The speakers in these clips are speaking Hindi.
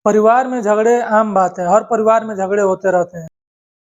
परिवार में झगड़े आम बात है, हर परिवार में झगड़े होते रहते हैं,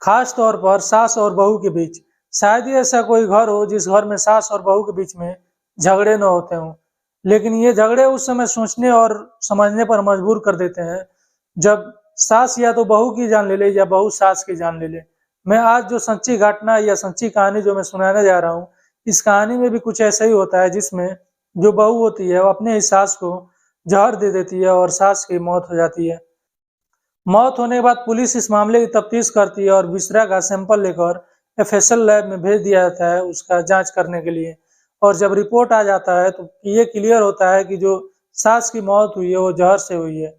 खास तौर पर सास और बहू के बीच। शायद ही ऐसा कोई घर हो जिस घर में सास और बहू के बीच में झगड़े न होते हों। लेकिन ये झगड़े उस समय सोचने और समझने पर मजबूर कर देते हैं, जब सास या तो बहू की जान ले ले या बहू सास की जान ले ले। मैं आज जो सच्ची घटना या सच्ची कहानी जो मैं सुनाने जा रहा हूँ, इस कहानी में भी कुछ ऐसा ही होता है, जिसमें जो बहू होती है वो अपने ही सास को जहर दे देती है और सास की मौत हो जाती है। मौत होने के बाद पुलिस इस मामले की तफ्तीश करती है और विसरा का सैंपल लेकर एफएसएल लैब में भेज दिया जाता है उसका जांच करने के लिए। और जब रिपोर्ट आ जाता है तो ये क्लियर होता है कि जो सास की मौत हुई है वो जहर से हुई है।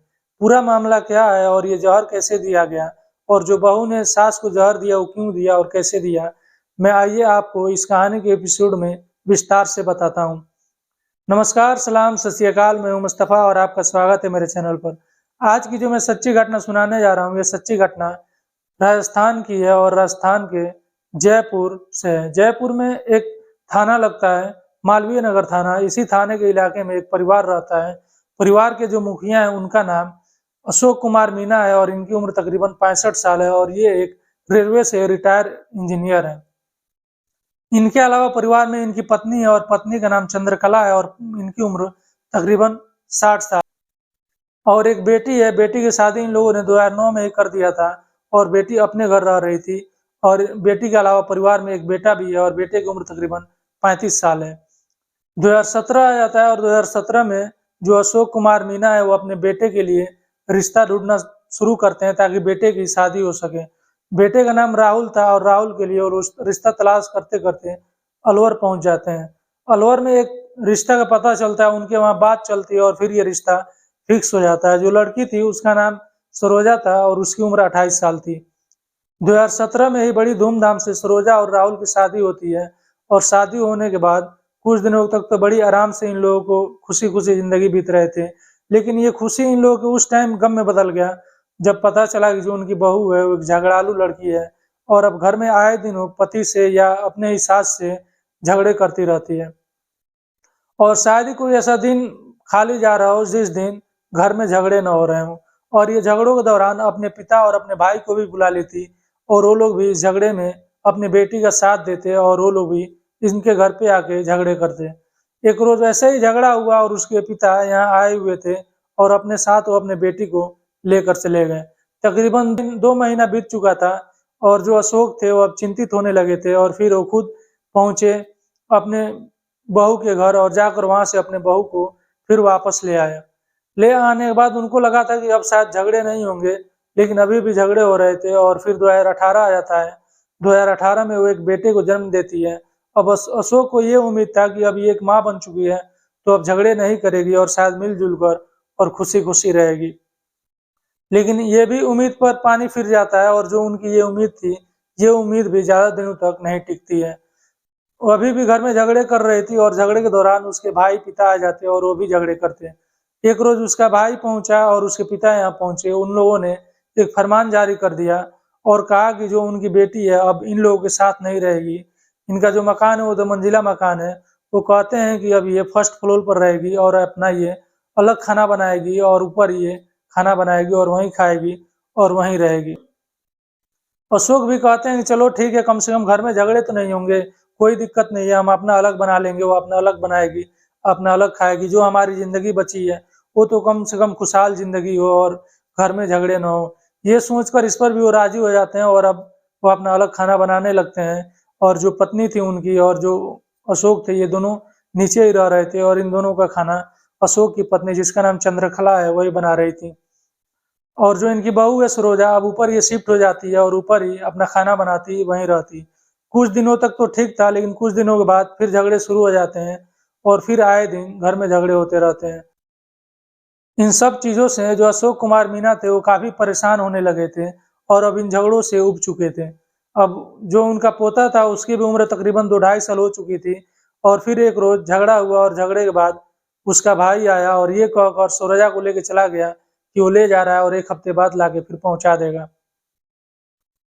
पूरा मामला क्या है और ये जहर कैसे दिया गया, और जो बहू ने सास को जहर दिया वो क्यों दिया और कैसे दिया, मैं आइए आपको इस कहानी के एपिसोड में विस्तार से बताता हूँ। नमस्कार, सलाम, सत श्री अकाल। मैं हूं मुस्तफ़ा और आपका स्वागत है मेरे चैनल पर। आज की जो मैं सच्ची घटना सुनाने जा रहा हूँ, ये सच्ची घटना राजस्थान की है और राजस्थान के जयपुर से है। जयपुर में एक थाना लगता है, मालवीय नगर थाना। इसी थाने के इलाके में एक परिवार रहता है। परिवार के जो मुखिया हैं उनका नाम अशोक कुमार मीना है और इनकी उम्र तकरीबन 65 साल है और ये एक रेलवे से रिटायर इंजीनियर है। इनके अलावा परिवार में इनकी पत्नी है और पत्नी का नाम चंद्रकला है और इनकी उम्र तकरीबन 60 साल। और एक बेटी है। बेटी की शादी इन लोगों ने 2009 में ही कर दिया था और बेटी अपने घर रह रही थी। और बेटी के अलावा परिवार में एक बेटा भी है और बेटे की उम्र तकरीबन 35 साल है। 2017 आ जाता है और 2017 में जो अशोक कुमार मीना है वो अपने बेटे के लिए रिश्ता ढूंढना शुरू करते हैं ताकि बेटे की शादी हो सके। बेटे का नाम राहुल था और राहुल के लिए वो रिश्ता तलाश करते करते अलवर पहुंच जाते हैं। अलवर में एक रिश्ता का पता चलता है, उनके वहां बात चलती है और फिर ये रिश्ता फिक्स हो जाता है। जो लड़की थी उसका नाम सरोजा था और उसकी उम्र 28 साल थी। 2017 में ही बड़ी धूमधाम से सरोजा और राहुल की शादी होती है और शादी होने के बाद कुछ दिनों तक तो बड़ी आराम से इन लोगों को खुशी खुशी जिंदगी बीत रहे थे। लेकिन ये खुशी इन लोगों के उस टाइम गम में बदल गया जब पता चला कि जो उनकी बहू है वो एक झगड़ालू लड़की है और अब घर में आए दिन वो पति से या अपने ही सास से झगड़े करती रहती है। और शायद ही कोई ऐसा दिन खाली जा रहा हो जिस दिन घर में झगड़े न हो रहे हों। और ये झगड़ों के दौरान अपने पिता और अपने भाई को भी बुला लेती और वो लोग भी इस झगड़े में अपनी बेटी का साथ देते और वो लोग भी इनके घर पे आके झगड़े करते। एक रोज ऐसे ही झगड़ा हुआ और उसके पिता यहाँ आए हुए थे और अपने साथ वो अपने बेटी को लेकर चले गए। तकरीबन 2 महीना बीत चुका था और जो अशोक थे वो अब चिंतित होने लगे थे और फिर वो खुद पहुंचे अपने बहू के घर और जाकर वहां से अपने बहू को फिर वापस ले आया। ले आने के बाद उनको लगा था कि अब शायद झगड़े नहीं होंगे, लेकिन अभी भी झगड़े हो रहे थे। और फिर 2018 आ जाता है। 2018 में वो एक बेटे को जन्म देती है। अब अशोक को ये उम्मीद था कि अब ये एक माँ बन चुकी है तो अब झगड़े नहीं करेगी और शायद मिलजुल कर और खुशी खुशी रहेगी। लेकिन ये भी उम्मीद पर पानी फिर जाता है और जो उनकी ये उम्मीद थी, ये उम्मीद भी ज्यादा दिनों तक नहीं टिकती है। वो अभी भी घर में झगड़े कर रही थी और झगड़े के दौरान उसके भाई पिता आ जाते और वो भी झगड़े करते। एक रोज उसका भाई पहुंचा और उसके पिता यहाँ पहुंचे। उन लोगों ने एक फरमान जारी कर दिया और कहा कि जो उनकी बेटी है अब इन लोगों के साथ नहीं रहेगी। इनका जो मकान है वो 2 मंजिला मकान है। वो कहते हैं कि अब ये फर्स्ट फ्लोर पर रहेगी और अपना ये अलग खाना बनाएगी और ऊपर ये खाना बनाएगी और वहीं खाएगी और वहीं रहेगी। अशोक भी कहते हैं कि चलो ठीक है, कम से कम घर में झगड़े तो नहीं होंगे, कोई दिक्कत नहीं है, हम अपना अलग बना लेंगे, वो अपना अलग बनाएगी, अपना अलग खाएगी। जो हमारी जिंदगी बची है वो तो कम से कम खुशहाल जिंदगी हो और घर में झगड़े न हो। ये सोचकर इस पर भी वो राजी हो जाते हैं और अब वो अपना अलग खाना बनाने लगते हैं। और जो पत्नी थी उनकी और जो अशोक थे, ये दोनों नीचे ही रह रहे थे और इन दोनों का खाना अशोक की पत्नी, जिसका नाम चंद्रकला है, वही बना रही थी। और जो इनकी बहू है सरोजा, अब ऊपर ये शिफ्ट हो जाती है और ऊपर ही अपना खाना बनाती, वहीं रहती। कुछ दिनों तक तो ठीक था, लेकिन कुछ दिनों के बाद फिर झगड़े शुरू हो जाते हैं और फिर आए दिन घर में झगड़े होते रहते हैं। इन सब चीजों से जो अशोक कुमार मीना थे वो काफी परेशान होने लगे थे और अब इन झगड़ों से उब चुके थे। अब जो उनका पोता था उसकी भी उम्र तकरीबन 2 ढाई साल हो चुकी थी। और फिर एक रोज झगड़ा हुआ और झगड़े के बाद उसका भाई आया और ये कहकर सरोजा को लेके चला गया कि वो ले जा रहा है और 1 हफ्ते बाद लाके फिर पहुंचा देगा।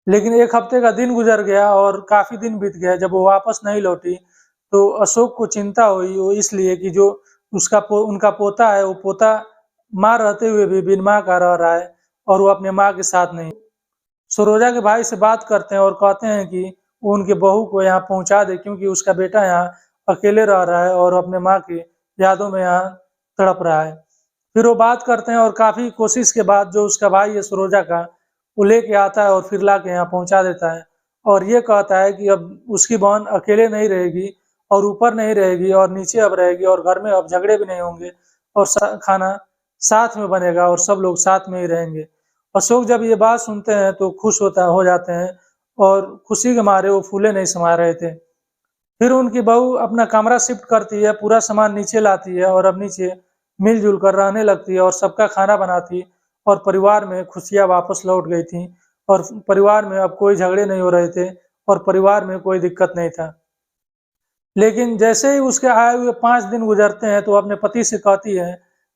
लेकिन 1 हफ्ते का दिन गुजर गया और काफी दिन बीत गया। जब वो वापस नहीं लौटी तो अशोक को चिंता हुई, वो इसलिए कि जो उनका पोता है, वो पोता माँ रहते हुए भी बिन माँ का रह रहा है और वो अपने माँ के साथ नहीं। सरोजा के भाई से बात करते हैं और कहते हैं कि वो उनके बहू को यहाँ पहुँचा दे, क्योंकि उसका बेटा यहाँ अकेले रह रहा है और अपने माँ की यादों में यहाँ तड़प रहा है। फिर वो बात करते हैं और काफ़ी कोशिश के बाद जो उसका भाई है सरोजा का, वो लेके आता है और फिर ला के यहाँ पहुँचा देता है और ये कहता है कि अब उसकी बहन अकेले नहीं रहेगी और ऊपर नहीं रहेगी और नीचे अब रहेगी और घर में अब झगड़े भी नहीं होंगे और खाना साथ में बनेगा और सब लोग साथ में ही रहेंगे। अशोक जब ये बात सुनते हैं तो खुश हो जाते हैं और खुशी के मारे वो फूले नहीं समा रहे थे। फिर उनकी बहू अपना कमरा शिफ्ट करती है, पूरा सामान नीचे लाती है और अब नीचे मिलजुल कर रहने लगती है और सबका खाना बनाती और परिवार में खुशियाँ वापस लौट गई थी और परिवार में अब कोई झगड़े नहीं हो रहे थे और परिवार में कोई दिक्कत नहीं था। लेकिन जैसे ही उसके आए हुए 5 दिन गुजरते हैं तो अपने पति से कहती है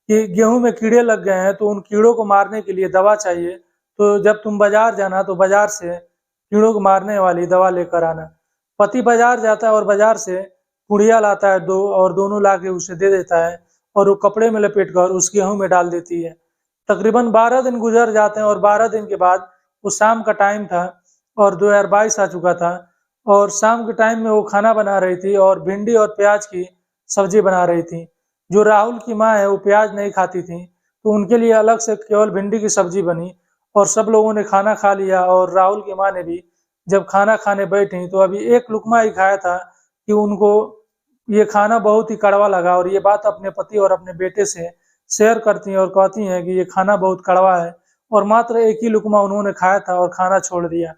कि गेहूँ में कीड़े लग गए हैं तो उन कीड़ों को मारने के लिए दवा चाहिए, तो जब तुम बाजार जाना तो बाजार से कीड़ों को मारने वाली दवा लेकर आना। पति बाजार जाता है और बाजार से पुड़िया लाता है 2 और दोनों लाके उसे दे देता है और वो कपड़े में लपेटकर उस गेहूँ में डाल देती है। तकरीबन 12 दिन गुजर जाते हैं और 12 दिन के बाद वो शाम का टाइम था और 2022 आ चुका था और शाम के टाइम में वो खाना बना रही थी और भिंडी और प्याज की सब्जी बना रही थी। जो राहुल की माँ है वो प्याज नहीं खाती थी, तो उनके लिए अलग से केवल भिंडी की सब्जी बनी और सब लोगों ने खाना खा लिया और राहुल की माँ ने भी जब खाना खाने बैठी तो अभी एक लुकमा ही खाया था कि उनको ये खाना बहुत ही कड़वा लगा और ये बात अपने पति और अपने बेटे से शेयर करती हैं और कहती हैं कि ये खाना बहुत कड़वा है और मात्र एक ही लुकमा उन्होंने खाया था और खाना छोड़ दिया।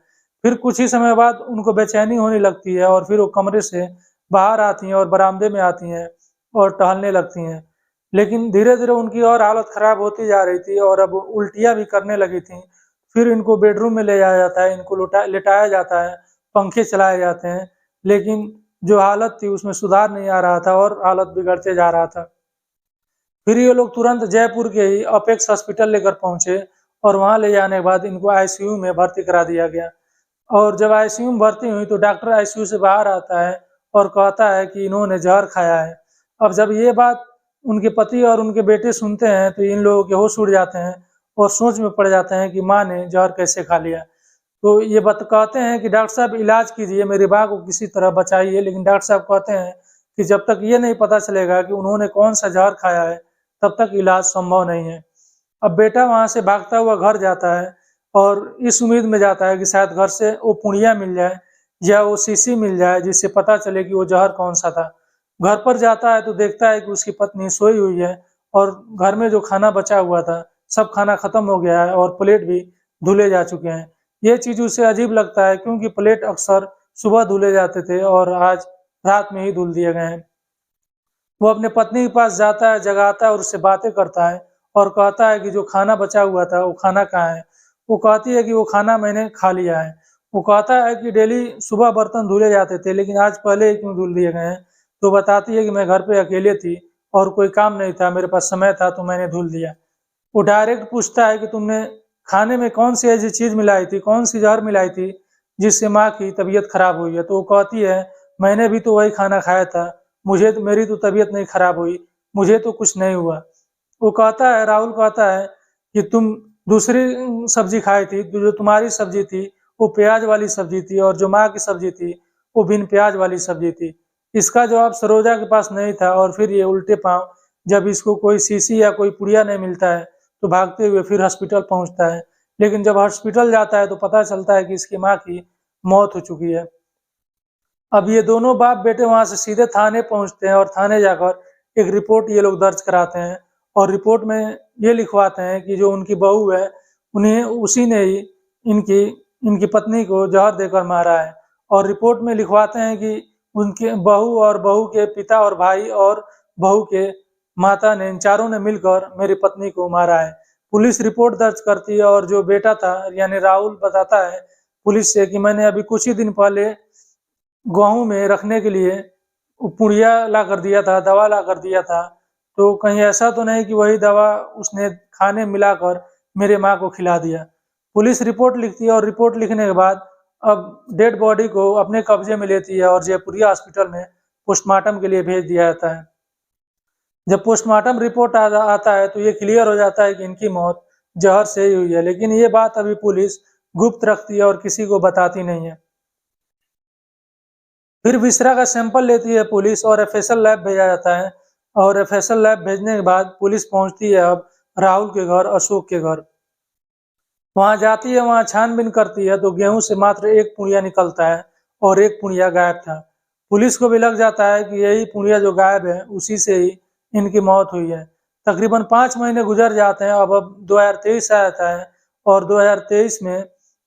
फिर कुछ ही समय बाद उनको बेचैनी होने लगती है और फिर वो कमरे से बाहर आती हैं और बरामदे में आती हैं और टहलने लगती हैं। लेकिन धीरे-धीरे उनकी और हालत खराब होती जा रही थी और अब उल्टियाँ भी करने लगी थीं। फिर इनको बेडरूम में ले जाया जाता है, इनको लिटाया जाता है, पंखे चलाए जाते हैं, लेकिन जो हालत थी उसमें सुधार नहीं आ रहा था और हालत बिगड़ते जा रहा था। फिर ये लोग तुरंत जयपुर के ही अपेक्स हॉस्पिटल लेकर पहुँचे और वहाँ ले जाने के बाद इनको आईसीयू में भर्ती करा दिया गया। और जब आईसीयू में भर्ती हुई तो डॉक्टर आईसीयू से बाहर आता है और कहता है कि इन्होंने जहर खाया है। अब जब ये बात उनके पति और उनके बेटे सुनते हैं तो इन लोगों के होश उड़ जाते हैं और सोच में पड़ जाते हैं कि माँ ने जहर कैसे खा लिया। तो ये कहते हैं कि डॉक्टर साहब इलाज कीजिए, मेरी माँ को किसी तरह बचाइए, लेकिन डॉक्टर साहब कहते हैं कि जब तक ये नहीं पता चलेगा कि उन्होंने कौन-सा जहर खाया है, तब तक इलाज संभव नहीं है। अब बेटा वहाँ से भागता हुआ घर जाता है और इस उम्मीद में जाता है कि शायद घर से वो पुड़िया मिल जाए या वो शीशी मिल जाए जिससे पता चले कि वो जहर कौन-सा था। घर पर जाता है तो देखता है कि उसकी पत्नी सोई हुई है और घर में जो खाना बचा हुआ था, सब खाना खत्म हो गया है और प्लेट भी धुले जा चुके हैं। ये चीज़ उसे अजीब लगता है क्योंकि प्लेट अक्सर सुबह धुले जाते थे और आज रात में ही धुल दिए गए हैं। वो अपने पत्नी के पास जाता है, जगाता है और उससे बातें करता है और कहता है कि जो खाना बचा हुआ था वो खाना कहाँ है? वो कहती है कि वो खाना मैंने खा लिया है। वो कहता है कि डेली सुबह बर्तन धुले जाते थे लेकिन आज पहले ही क्यों धुल दिए गए हैं? तो बताती है कि मैं घर पे अकेले थी और कोई काम नहीं था, मेरे पास समय था तो मैंने धुल दिया। वो डायरेक्ट पूछता है कि तुमने खाने में कौन-सी ऐसी चीज़ मिलाई थी, कौन-सी जहर मिलाई थी जिससे माँ की तबीयत खराब हुई है? तो वो कहती है मैंने भी तो वही खाना खाया था, मेरी तो तबीयत नहीं खराब हुई, मुझे तो कुछ नहीं हुआ। वो कहता है राहुल कहता है कि तुम दूसरी सब्ज़ी खाई थी, तो जो तुम्हारी सब्ज़ी थी वो प्याज़ वाली सब्ज़ी थी और जो माँ की सब्ज़ी थी वो बिन प्याज़ वाली सब्ज़ी थी। इसका जवाब सरोजा के पास नहीं था और फिर ये उल्टे पाँव जब इसको कोई शीशी या कोई पुड़िया नहीं मिलता है तो भागते हुए फिर हॉस्पिटल पहुँचता है। लेकिन जब हॉस्पिटल जाता है तो पता चलता है कि इसकी माँ की मौत हो चुकी है। अब ये दोनों बाप बेटे वहाँ से सीधे थाने पहुँचते हैं और थाने जाकर एक रिपोर्ट ये लोग दर्ज कराते हैं और रिपोर्ट में ये लिखवाते हैं कि जो उनकी बहू है, उन्हें उसी ने ही इनकी इनकी पत्नी को जहर देकर मारा है और रिपोर्ट में लिखवाते हैं कि उनके बहू और बहू के पिता और भाई और बहू के माता ने इन चारों ने मिलकर मेरी पत्नी को मारा है। पुलिस रिपोर्ट दर्ज करती है और जो बेटा था यानी राहुल बताता है पुलिस से कि मैंने अभी कुछ ही दिन पहले गेहूँ में रखने के लिए पुड़िया ला कर दिया था, दवा ला कर दिया था, तो कहीं ऐसा तो नहीं कि वही दवा उसने खाने में मिलाकर मेरे माँ को खिला दिया। पुलिस रिपोर्ट लिखती है और रिपोर्ट लिखने के बाद अब डेड बॉडी को अपने कब्जे में लेती है और जयपुरिया हॉस्पिटल में पोस्टमार्टम के लिए भेज दिया जाता है। जब पोस्टमार्टम रिपोर्ट आता है तो ये क्लियर हो जाता है कि इनकी मौत जहर से ही हुई है, लेकिन ये बात अभी पुलिस गुप्त रखती है और किसी को बताती नहीं है। फिर विसरा का सैंपल लेती है पुलिस और एफएसएल लैब भेजा जाता है, और एफएसएल लैब भेजने के बाद पुलिस पहुंचती है अब राहुल के घर, अशोक के घर। वहां जाती है, वहां छानबीन करती है तो गेहूं से मात्र एक पुड़िया निकलता है और एक पुड़िया गायब था। पुलिस को भी लग जाता है कि यही पुड़िया जो गायब है उसी से ही इनकी मौत हुई है। तकरीबन 5 महीने गुजर जाते हैं। अब 2023 आ जाता है और 2023 में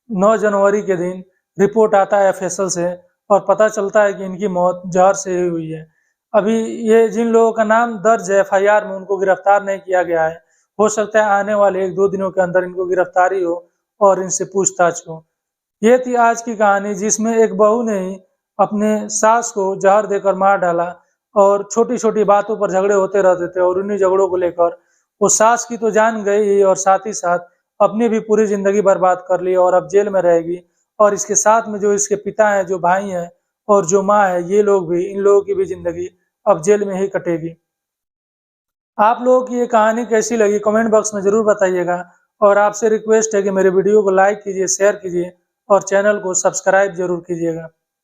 9 जनवरी के दिन रिपोर्ट आता है एफएसएल से और पता चलता है कि इनकी मौत जहर से ही हुई है। अभी ये जिन लोगों का नाम दर्ज है एफआईआर में, उनको गिरफ्तार नहीं किया गया है। हो सकता है आने वाले 1-2 दिनों के अंदर इनको गिरफ्तारी हो और इनसे पूछताछ हो। ये थी आज की कहानी, जिसमें एक बहू ने ही अपने सास को जहर देकर मार डाला और छोटी-छोटी बातों पर झगड़े होते रहते थे और उन्हीं झगड़ों को लेकर वो सास की तो जान गई ही और साथ ही साथ अपनी भी पूरी जिंदगी बर्बाद कर ली और अब जेल में रहेगी। और इसके साथ में जो इसके पिता हैं, जो भाई हैं और जो माँ है, ये लोग भी, इन लोगों की भी जिंदगी अब जेल में ही कटेगी। आप लोगों की ये कहानी कैसी लगी कमेंट बॉक्स में ज़रूर बताइएगा, और आपसे रिक्वेस्ट है कि मेरे वीडियो को लाइक कीजिए, शेयर कीजिए और चैनल को सब्सक्राइब ज़रूर कीजिएगा।